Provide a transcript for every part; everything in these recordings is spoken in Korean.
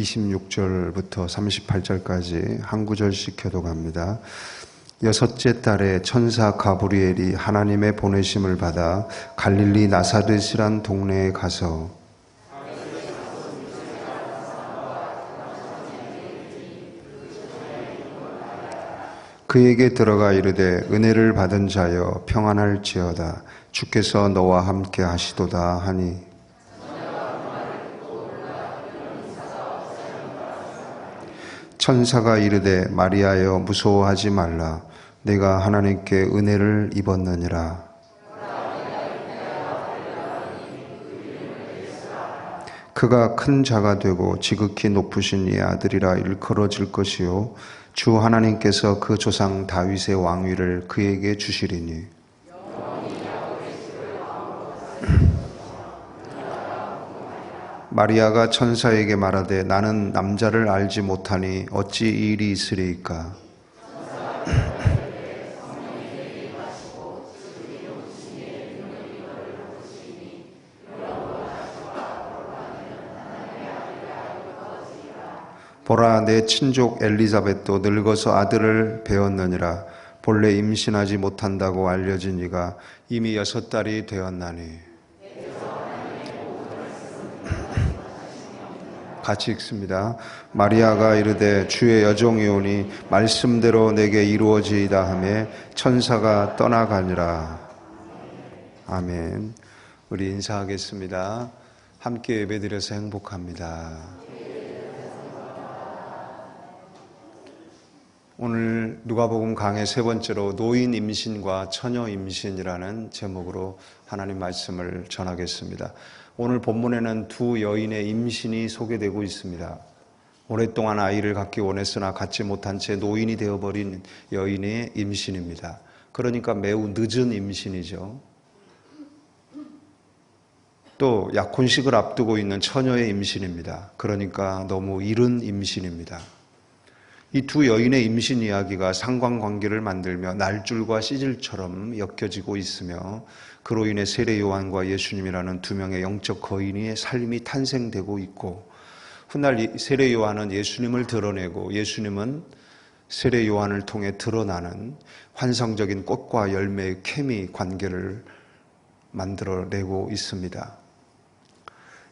26절부터 38절까지 한 구절씩 교독합니다. 여섯째 달에 천사 가브리엘이 하나님의 보내심을 받아 갈릴리 나사렛이란 동네에 가서 그에게 들어가 이르되 은혜를 받은 자여 평안할지어다 주께서 너와 함께 하시도다 하니 천사가 이르되 마리아여 무서워하지 말라 내가 하나님께 은혜를 입었느니라. 그가 큰 자가 되고 지극히 높으신 이의 아들이라 일컬어질 것이요 주 하나님께서 그 조상 다윗의 왕위를 그에게 주시리니 마리아가 천사에게 말하되 나는 남자를 알지 못하니 어찌 이 일이 있으리이까. 보라 내 친족 엘리사벳도 늙어서 아들을 배었느니라. 본래 임신하지 못한다고 알려진 이가 이미 6달이 되었나니. 같이 읽습니다. 마리아가 이르되 주의 여종이오니 말씀대로 내게 이루어지이다 하며 천사가 떠나가니라. 아멘. 우리 인사하겠습니다. 함께 예배드려서 행복합니다. 오늘 누가복음 강의 3번째로 노인 임신과 처녀 임신이라는 제목으로 하나님 말씀을 전하겠습니다. 오늘 본문에는 두 여인의 임신이 소개되고 있습니다. 오랫동안 아이를 갖기 원했으나 갖지 못한 채 노인이 되어버린 여인의 임신입니다. 그러니까 매우 늦은 임신이죠. 또 약혼식을 앞두고 있는 처녀의 임신입니다. 그러니까 너무 이른 임신입니다. 이 두 여인의 임신 이야기가 상관관계를 만들며 날줄과 시질처럼 엮여지고 있으며 그로 인해 세례 요한과 예수님이라는 두 명의 영적 거인의 삶이 탄생되고 있고 훗날 세례 요한은 예수님을 드러내고 예수님은 세례 요한을 통해 드러나는 환상적인 꽃과 열매의 케미 관계를 만들어내고 있습니다.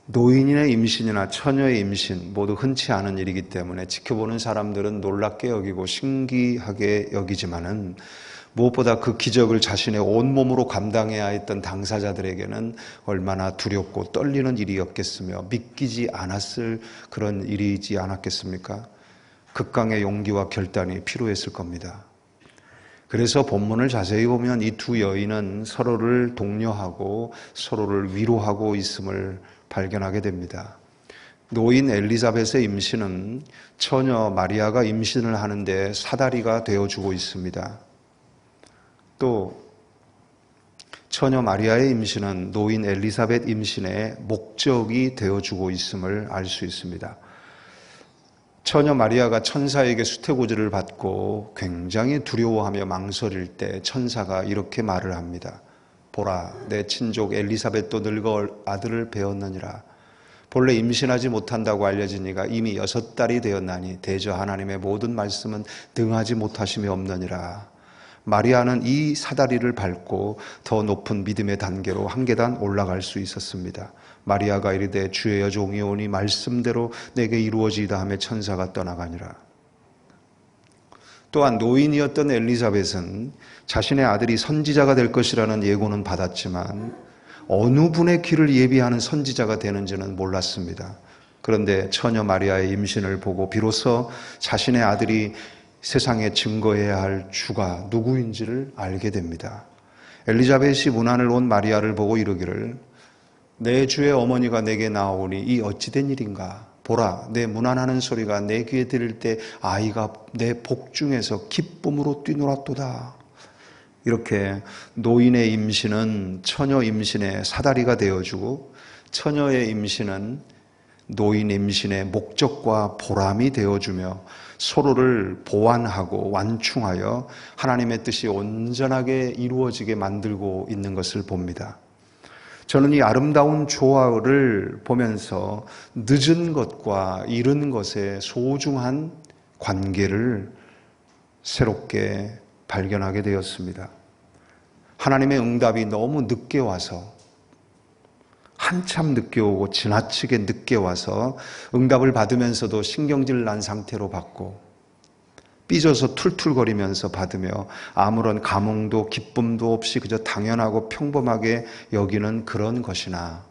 노인의 임신이나 처녀의 임신 모두 흔치 않은 일이기 때문에 지켜보는 사람들은 놀랍게 여기고 신기하게 여기지만은 무엇보다 그 기적을 자신의 온몸으로 감당해야 했던 당사자들에게는 얼마나 두렵고 떨리는 일이었겠으며 믿기지 않았을 그런 일이지 않았겠습니까? 극강의 용기와 결단이 필요했을 겁니다. 그래서 본문을 자세히 보면 이 두 여인은 서로를 독려하고 서로를 위로하고 있음을 발견하게 됩니다. 노인 엘리사벳의 임신은 처녀 마리아가 임신을 하는데 사다리가 되어주고 있습니다. 또 처녀 마리아의 임신은 노인 엘리사벳 임신의 목적이 되어주고 있음을 알 수 있습니다. 처녀 마리아가 천사에게 수태고지를 받고 굉장히 두려워하며 망설일 때 천사가 이렇게 말을 합니다. 보라 내 친족 엘리사벳도 늙어 아들을 배었느니라. 본래 임신하지 못한다고 알려진 이가 이미 6달이 되었나니 대저 하나님의 모든 말씀은 등하지 못하심이 없느니라. 마리아는 이 사다리를 밟고 더 높은 믿음의 단계로 한 계단 올라갈 수 있었습니다. 마리아가 이르되 주의 여종이오니 말씀대로 내게 이루어지이다 하며 천사가 떠나가니라. 또한 노인이었던 엘리사벳은 자신의 아들이 선지자가 될 것이라는 예고는 받았지만 어느 분의 길을 예비하는 선지자가 되는지는 몰랐습니다. 그런데 처녀 마리아의 임신을 보고 비로소 자신의 아들이 세상에 증거해야 할 주가 누구인지를 알게 됩니다. 엘리자벳이 문안을 온 마리아를 보고 이르기를 내 주의 어머니가 내게 나오니 이 어찌된 일인가? 보라 내 문안하는 소리가 내 귀에 들릴 때 아이가 내 복중에서 기쁨으로 뛰놀았도다. 이렇게 노인의 임신은 처녀 임신의 사다리가 되어주고 처녀의 임신은 노인 임신의 목적과 보람이 되어주며 서로를 보완하고 완충하여 하나님의 뜻이 온전하게 이루어지게 만들고 있는 것을 봅니다. 저는 이 아름다운 조화를 보면서 늦은 것과 이른 것의 소중한 관계를 새롭게 발견하게 되었습니다. 하나님의 응답이 너무 늦게 와서, 한참 늦게 오고 지나치게 늦게 와서 응답을 받으면서도 신경질 난 상태로 받고 삐져서 툴툴거리면서 받으며 아무런 감흥도 기쁨도 없이 그저 당연하고 평범하게 여기는 그런 것이나,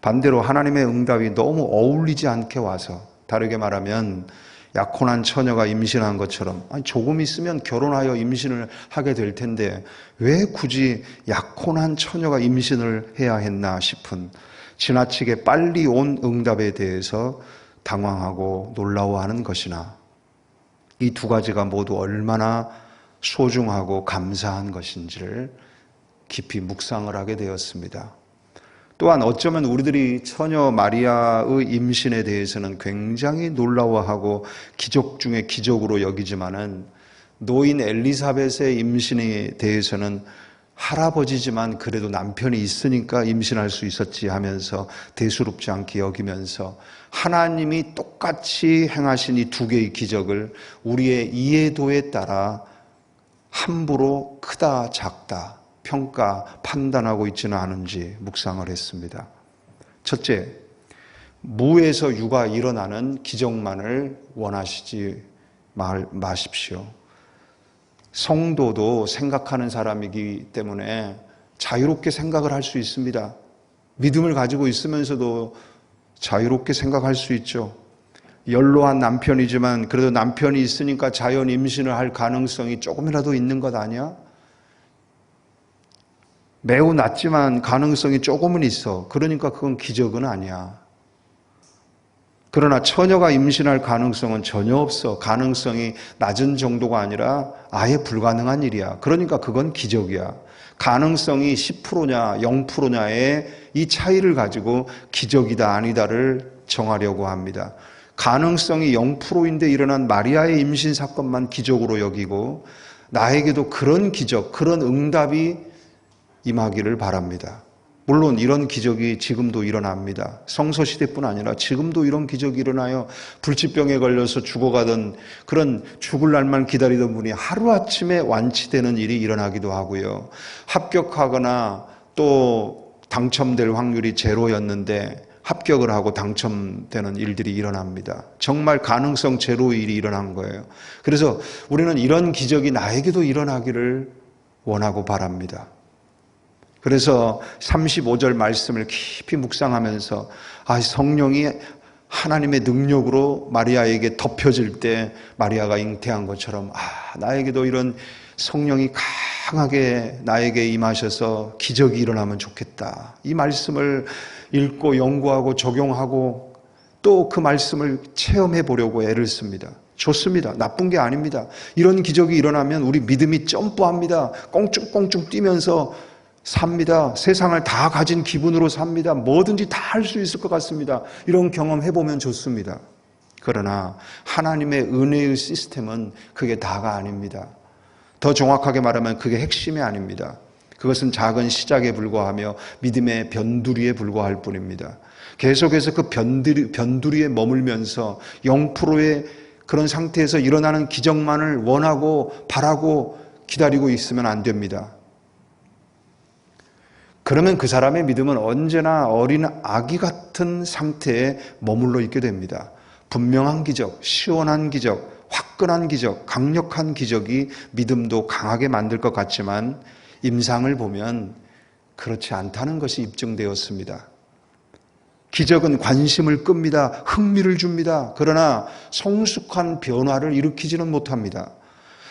반대로 하나님의 응답이 너무 어울리지 않게 와서, 다르게 말하면 약혼한 처녀가 임신한 것처럼 조금 있으면 결혼하여 임신을 하게 될 텐데 왜 굳이 약혼한 처녀가 임신을 해야 했나 싶은, 지나치게 빨리 온 응답에 대해서 당황하고 놀라워하는 것이나, 이 두 가지가 모두 얼마나 소중하고 감사한 것인지를 깊이 묵상을 하게 되었습니다. 또한 어쩌면 우리들이 처녀 마리아의 임신에 대해서는 굉장히 놀라워하고 기적 중에 기적으로 여기지만은, 노인 엘리사벳의 임신에 대해서는 할아버지지만 그래도 남편이 있으니까 임신할 수 있었지 하면서 대수롭지 않게 여기면서, 하나님이 똑같이 행하신 이 두 개의 기적을 우리의 이해도에 따라 함부로 크다 작다 평가 판단하고 있지는 않은지 묵상을 했습니다. 첫째, 무에서 유가 일어나는 기적만을 원하시지 마십시오. 성도도 생각하는 사람이기 때문에 자유롭게 생각을 할 수 있습니다. 믿음을 가지고 있으면서도 자유롭게 생각할 수 있죠. 연로한 남편이지만 그래도 남편이 있으니까 자연 임신을 할 가능성이 조금이라도 있는 것 아니야? 매우 낮지만 가능성이 조금은 있어. 그러니까 그건 기적은 아니야. 그러나 처녀가 임신할 가능성은 전혀 없어. 가능성이 낮은 정도가 아니라 아예 불가능한 일이야. 그러니까 그건 기적이야. 가능성이 10%냐 0%냐의 이 차이를 가지고 기적이다 아니다를 정하려고 합니다. 가능성이 0%인데 일어난 마리아의 임신 사건만 기적으로 여기고, 나에게도 그런 기적, 그런 응답이 임하기를 바랍니다. 물론 이런 기적이 지금도 일어납니다. 성서시대뿐 아니라 지금도 이런 기적이 일어나요. 불치병에 걸려서 죽어가던, 그런 죽을 날만 기다리던 분이 하루아침에 완치되는 일이 일어나기도 하고요. 합격하거나 또 당첨될 확률이 제로였는데 합격을 하고 당첨되는 일들이 일어납니다. 정말 가능성 제로의 일이 일어난 거예요. 그래서 우리는 이런 기적이 나에게도 일어나기를 원하고 바랍니다. 그래서 35절 말씀을 깊이 묵상하면서, 성령이 하나님의 능력으로 마리아에게 덮여질 때 마리아가 잉태한 것처럼 나에게도 이런 성령이 강하게 나에게 임하셔서 기적이 일어나면 좋겠다. 이 말씀을 읽고 연구하고 적용하고 또 그 말씀을 체험해 보려고 애를 씁니다. 좋습니다. 나쁜 게 아닙니다. 이런 기적이 일어나면 우리 믿음이 점프합니다. 꽁쭉꽁쭉 뛰면서 삽니다. 세상을 다 가진 기분으로 삽니다. 뭐든지 다 할 수 있을 것 같습니다. 이런 경험 해보면 좋습니다. 그러나 하나님의 은혜의 시스템은 그게 다가 아닙니다. 더 정확하게 말하면 그게 핵심이 아닙니다. 그것은 작은 시작에 불과하며 믿음의 변두리에 불과할 뿐입니다. 계속해서 그 변두리에 머물면서 0%의 그런 상태에서 일어나는 기적만을 원하고 바라고 기다리고 있으면 안 됩니다. 그러면 그 사람의 믿음은 언제나 어린 아기 같은 상태에 머물러 있게 됩니다. 분명한 기적, 시원한 기적, 화끈한 기적, 강력한 기적이 믿음도 강하게 만들 것 같지만 임상을 보면 그렇지 않다는 것이 입증되었습니다. 기적은 관심을 끕니다. 흥미를 줍니다. 그러나 성숙한 변화를 일으키지는 못합니다.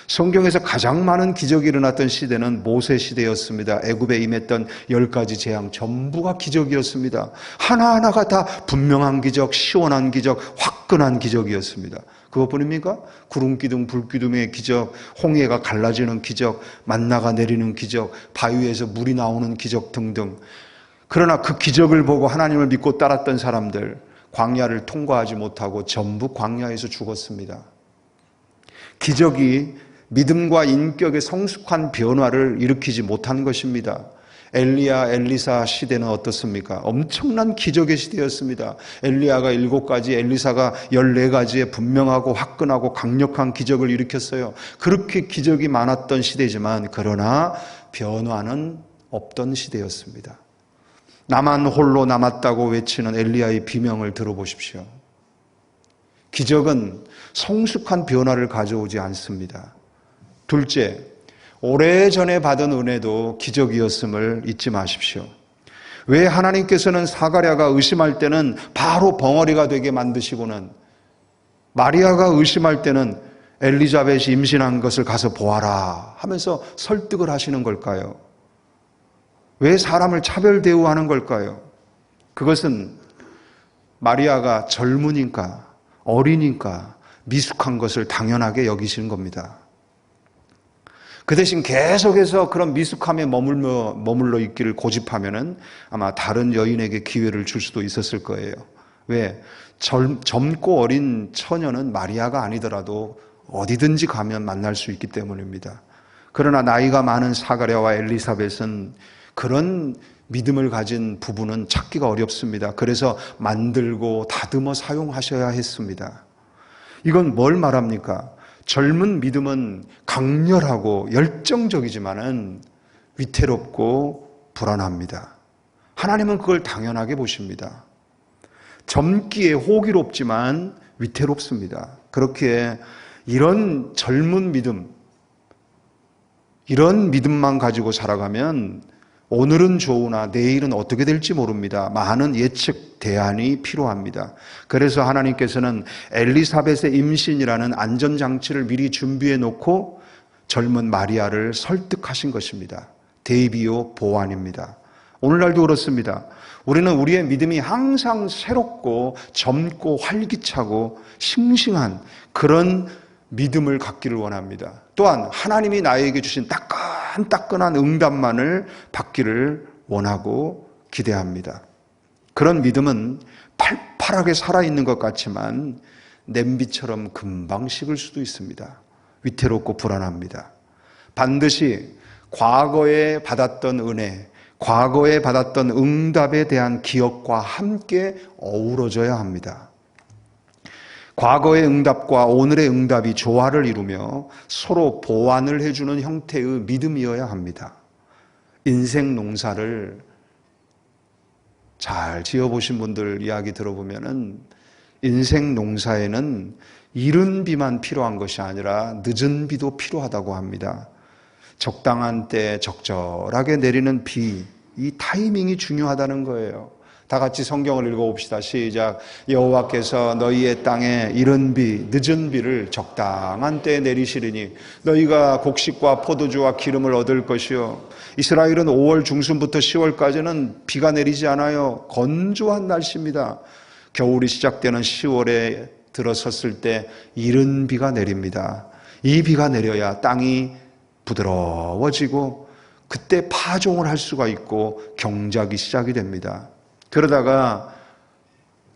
성경에서 가장 많은 기적이 일어났던 시대는 모세 시대였습니다. 애굽에 임했던 10가지 재앙 전부가 기적이었습니다. 하나하나가 다 분명한 기적, 시원한 기적, 화끈한 기적이었습니다. 그것뿐입니까? 구름기둥, 불기둥의 기적, 홍해가 갈라지는 기적, 만나가 내리는 기적, 바위에서 물이 나오는 기적 등등. 그러나 그 기적을 보고 하나님을 믿고 따랐던 사람들, 광야를 통과하지 못하고 전부 광야에서 죽었습니다. 기적이 믿음과 인격의 성숙한 변화를 일으키지 못한 것입니다. 엘리야, 엘리사 시대는 어떻습니까? 엄청난 기적의 시대였습니다. 엘리야가 7가지, 엘리사가 14가지의 분명하고 화끈하고 강력한 기적을 일으켰어요. 그렇게 기적이 많았던 시대지만 그러나 변화는 없던 시대였습니다. 나만 홀로 남았다고 외치는 엘리야의 비명을 들어보십시오. 기적은 성숙한 변화를 가져오지 않습니다. 둘째, 오래전에 받은 은혜도 기적이었음을 잊지 마십시오. 왜 하나님께서는 사가랴가 의심할 때는 바로 벙어리가 되게 만드시고는 마리아가 의심할 때는 엘리자벳이 임신한 것을 가서 보아라 하면서 설득을 하시는 걸까요? 왜 사람을 차별 대우하는 걸까요? 그것은 마리아가 젊으니까, 어리니까 미숙한 것을 당연하게 여기시는 겁니다. 그 대신 계속해서 그런 미숙함에 머물러 있기를 고집하면은 아마 다른 여인에게 기회를 줄 수도 있었을 거예요. 왜? 젊고 어린 처녀는 마리아가 아니더라도 어디든지 가면 만날 수 있기 때문입니다. 그러나 나이가 많은 사가랴와 엘리사벳은 그런 믿음을 가진 부부는 찾기가 어렵습니다. 그래서 만들고 다듬어 사용하셔야 했습니다. 이건 뭘 말합니까? 젊은 믿음은 강렬하고 열정적이지만은 위태롭고 불안합니다. 하나님은 그걸 당연하게 보십니다. 젊기에 호기롭지만 위태롭습니다. 그렇기에 이런 젊은 믿음, 이런 믿음만 가지고 살아가면 오늘은 좋으나 내일은 어떻게 될지 모릅니다. 많은 예측 대안이 필요합니다. 그래서 하나님께서는 엘리사벳의 임신이라는 안전장치를 미리 준비해 놓고 젊은 마리아를 설득하신 것입니다. 대비요 보완입니다. 오늘날도 그렇습니다. 우리는 우리의 믿음이 항상 새롭고 젊고 활기차고 싱싱한 그런 믿음을 갖기를 원합니다. 또한 하나님이 나에게 주신 따끈따끈한 응답만을 받기를 원하고 기대합니다. 그런 믿음은 팔팔하게 살아있는 것 같지만 냄비처럼 금방 식을 수도 있습니다. 위태롭고 불안합니다. 반드시 과거에 받았던 은혜, 과거에 받았던 응답에 대한 기억과 함께 어우러져야 합니다. 과거의 응답과 오늘의 응답이 조화를 이루며 서로 보완을 해주는 형태의 믿음이어야 합니다. 인생 농사를 잘 지어보신 분들 이야기 들어보면은 인생 농사에는 이른 비만 필요한 것이 아니라 늦은 비도 필요하다고 합니다. 적당한 때 적절하게 내리는 비, 이 타이밍이 중요하다는 거예요. 다 같이 성경을 읽어봅시다. 시작. 여호와께서 너희의 땅에 이른 비, 늦은 비를 적당한 때에 내리시리니 너희가 곡식과 포도주와 기름을 얻을 것이요. 이스라엘은 5월 중순부터 10월까지는 비가 내리지 않아요. 건조한 날씨입니다. 겨울이 시작되는 10월에 들어섰을 때 이른 비가 내립니다. 이 비가 내려야 땅이 부드러워지고 그때 파종을 할 수가 있고 경작이 시작이 됩니다. 그러다가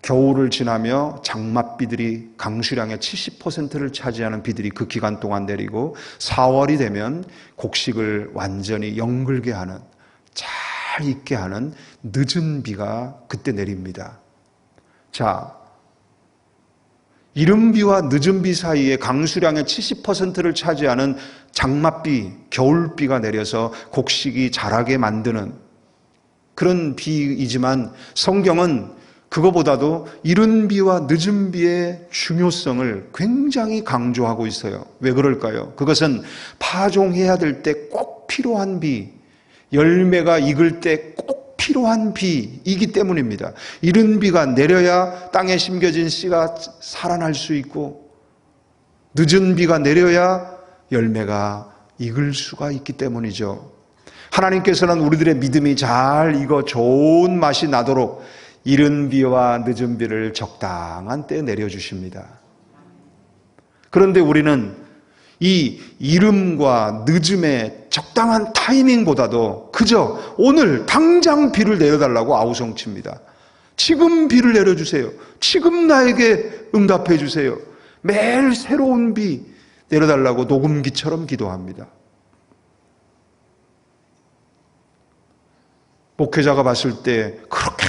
겨울을 지나며 장맛비들이 강수량의 70%를 차지하는 비들이 그 기간 동안 내리고 4월이 되면 곡식을 완전히 영글게 하는, 잘 익게 하는 늦은 비가 그때 내립니다. 자, 이른 비와 늦은 비 사이에 강수량의 70%를 차지하는 장맛비, 겨울비가 내려서 곡식이 자라게 만드는 그런 비이지만 성경은 그거보다도 이른 비와 늦은 비의 중요성을 굉장히 강조하고 있어요. 왜 그럴까요? 그것은 파종해야 될 때 꼭 필요한 비, 열매가 익을 때 꼭 필요한 비이기 때문입니다. 이른 비가 내려야 땅에 심겨진 씨가 살아날 수 있고 늦은 비가 내려야 열매가 익을 수가 있기 때문이죠. 하나님께서는 우리들의 믿음이 잘 익어 좋은 맛이 나도록 이른 비와 늦은 비를 적당한 때에 내려주십니다. 그런데 우리는 이 이름과 늦음의 적당한 타이밍보다도 그저 오늘 당장 비를 내려달라고 아우성칩니다. 지금 비를 내려주세요. 지금 나에게 응답해 주세요. 매일 새로운 비 내려달라고 녹음기처럼 기도합니다. 목회자가 봤을 때 그렇게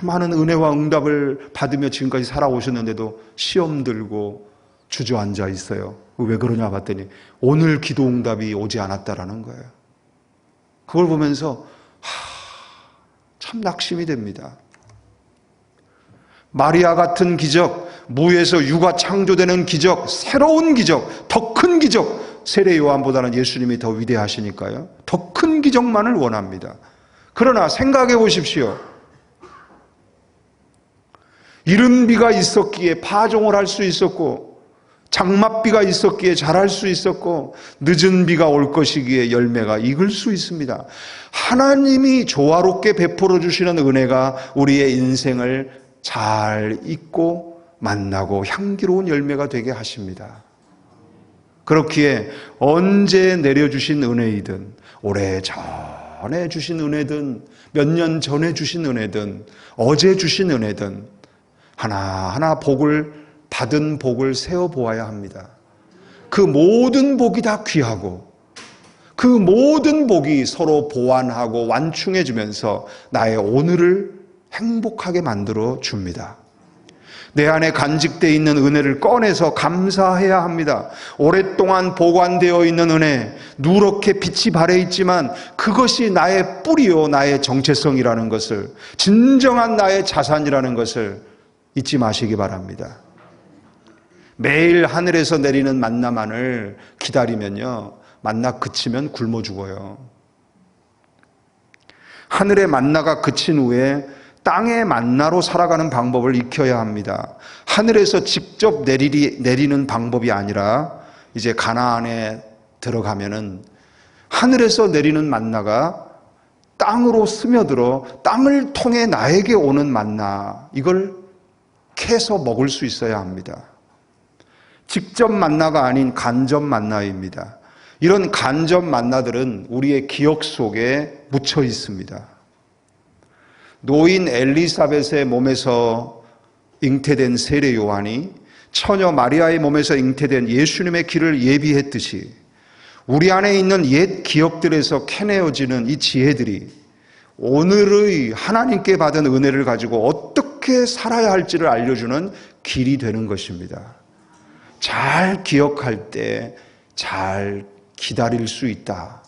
많은 은혜와 응답을 받으며 지금까지 살아오셨는데도 시험 들고 주저앉아 있어요. 왜 그러냐 봤더니 오늘 기도 응답이 오지 않았다라는 거예요. 그걸 보면서 참 낙심이 됩니다. 마리아 같은 기적, 무에서 유가 창조되는 기적, 새로운 기적, 더 큰 기적, 세례 요한보다는 예수님이 더 위대하시니까요. 더 큰 기적만을 원합니다. 그러나 생각해 보십시오. 이른 비가 있었기에 파종을 할 수 있었고, 장맛비가 있었기에 자랄 수 있었고, 늦은 비가 올 것이기에 열매가 익을 수 있습니다. 하나님이 조화롭게 베풀어 주시는 은혜가 우리의 인생을 잘 익고 만나고 향기로운 열매가 되게 하십니다. 그렇기에 언제 내려주신 은혜이든, 오래전에 주신 은혜든, 몇 년 전에 주신 은혜든, 어제 주신 은혜든 하나하나 받은 복을 세어보아야 합니다. 그 모든 복이 다 귀하고 그 모든 복이 서로 보완하고 완충해 주면서 나의 오늘을 행복하게 만들어 줍니다. 내 안에 간직되어 있는 은혜를 꺼내서 감사해야 합니다. 오랫동안 보관되어 있는 은혜, 누렇게 빛이 발해 있지만 그것이 나의 뿌리요, 나의 정체성이라는 것을, 진정한 나의 자산이라는 것을 잊지 마시기 바랍니다. 매일 하늘에서 내리는 만나만을 기다리면요, 만나 그치면 굶어 죽어요. 하늘의 만나가 그친 후에 땅의 만나로 살아가는 방법을 익혀야 합니다. 하늘에서 직접 내리는 방법이 아니라 이제 가나안에 들어가면은 하늘에서 내리는 만나가 땅으로 스며들어 땅을 통해 나에게 오는 만나, 이걸 캐서 먹을 수 있어야 합니다. 직접 만나가 아닌 간접 만나입니다. 이런 간접 만나들은 우리의 기억 속에 묻혀 있습니다. 노인 엘리사벳의 몸에서 잉태된 세례 요한이 처녀 마리아의 몸에서 잉태된 예수님의 길을 예비했듯이 우리 안에 있는 옛 기억들에서 캐내어지는 이 지혜들이 오늘의 하나님께 받은 은혜를 가지고 어떻게 살아야 할지를 알려주는 길이 되는 것입니다. 잘 기억할 때 잘 기다릴 수 있다.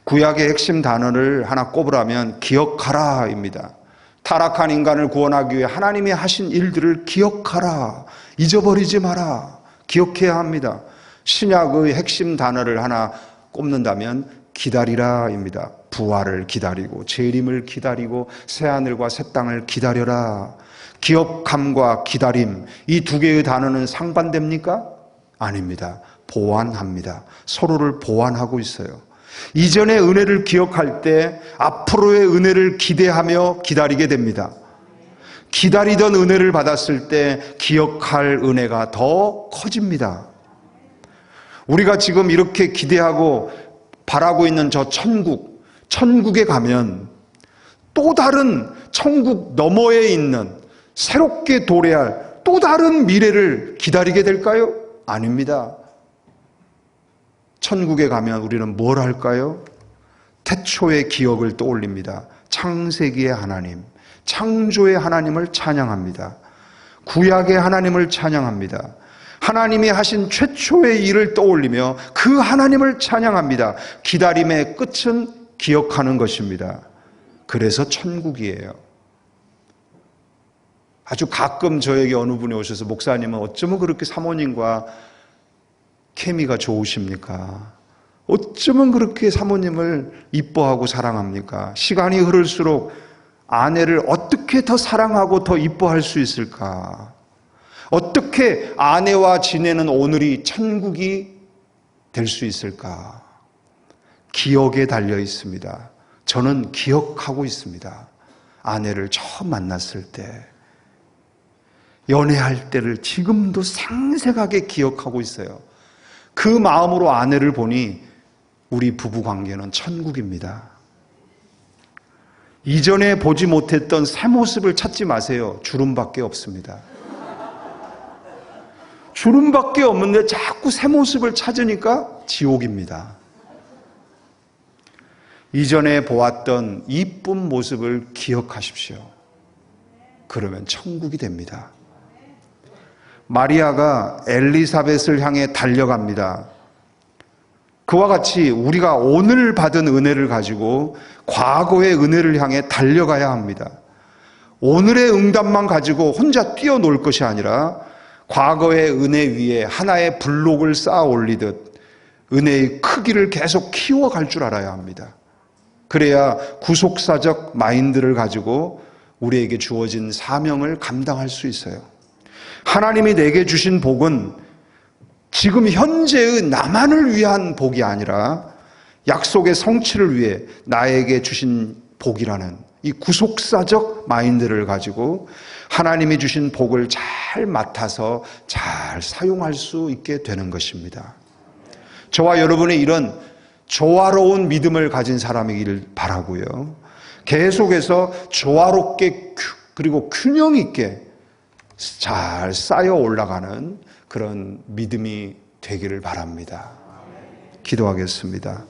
구약의 핵심 단어를 하나 꼽으라면 기억하라입니다. 타락한 인간을 구원하기 위해 하나님이 하신 일들을 기억하라. 잊어버리지 마라. 기억해야 합니다. 신약의 핵심 단어를 하나 꼽는다면 기다리라입니다. 부활을 기다리고 재림을 기다리고 새하늘과 새 땅을 기다려라. 기억함과 기다림, 이 두 개의 단어는 상반됩니까? 아닙니다. 보완합니다. 서로를 보완하고 있어요. 이전의 은혜를 기억할 때 앞으로의 은혜를 기대하며 기다리게 됩니다. 기다리던 은혜를 받았을 때 기억할 은혜가 더 커집니다. 우리가 지금 이렇게 기대하고 바라고 있는 저 천국에 가면 또 다른 천국 너머에 있는 새롭게 도래할 또 다른 미래를 기다리게 될까요? 아닙니다. 천국에 가면 우리는 뭘 할까요? 태초의 기억을 떠올립니다. 창세기의 하나님, 창조의 하나님을 찬양합니다. 구약의 하나님을 찬양합니다. 하나님이 하신 최초의 일을 떠올리며 그 하나님을 찬양합니다. 기다림의 끝은 기억하는 것입니다. 그래서 천국이에요. 아주 가끔 저에게 어느 분이 오셔서 목사님은 어쩌면 그렇게 사모님과 케미가 좋으십니까? 어쩌면 그렇게 사모님을 이뻐하고 사랑합니까? 시간이 흐를수록 아내를 어떻게 더 사랑하고 더 이뻐할 수 있을까? 어떻게 아내와 지내는 오늘이 천국이 될 수 있을까? 기억에 달려 있습니다. 저는 기억하고 있습니다. 아내를 처음 만났을 때, 연애할 때를 지금도 생생하게 기억하고 있어요. 그 마음으로 아내를 보니 우리 부부 관계는 천국입니다. 이전에 보지 못했던 새 모습을 찾지 마세요. 주름밖에 없습니다. 주름밖에 없는데 자꾸 새 모습을 찾으니까 지옥입니다. 이전에 보았던 이쁜 모습을 기억하십시오. 그러면 천국이 됩니다. 마리아가 엘리사벳을 향해 달려갑니다. 그와 같이 우리가 오늘 받은 은혜를 가지고 과거의 은혜를 향해 달려가야 합니다. 오늘의 응답만 가지고 혼자 뛰어놀 것이 아니라 과거의 은혜 위에 하나의 블록을 쌓아 올리듯 은혜의 크기를 계속 키워갈 줄 알아야 합니다. 그래야 구속사적 마인드를 가지고 우리에게 주어진 사명을 감당할 수 있어요. 하나님이 내게 주신 복은 지금 현재의 나만을 위한 복이 아니라 약속의 성취를 위해 나에게 주신 복이라는 이 구속사적 마인드를 가지고 하나님이 주신 복을 잘 맡아서 잘 사용할 수 있게 되는 것입니다. 저와 여러분의 이런 조화로운 믿음을 가진 사람이길 바라고요. 계속해서 조화롭게 그리고 균형 있게 잘 쌓여 올라가는 그런 믿음이 되기를 바랍니다. 기도하겠습니다.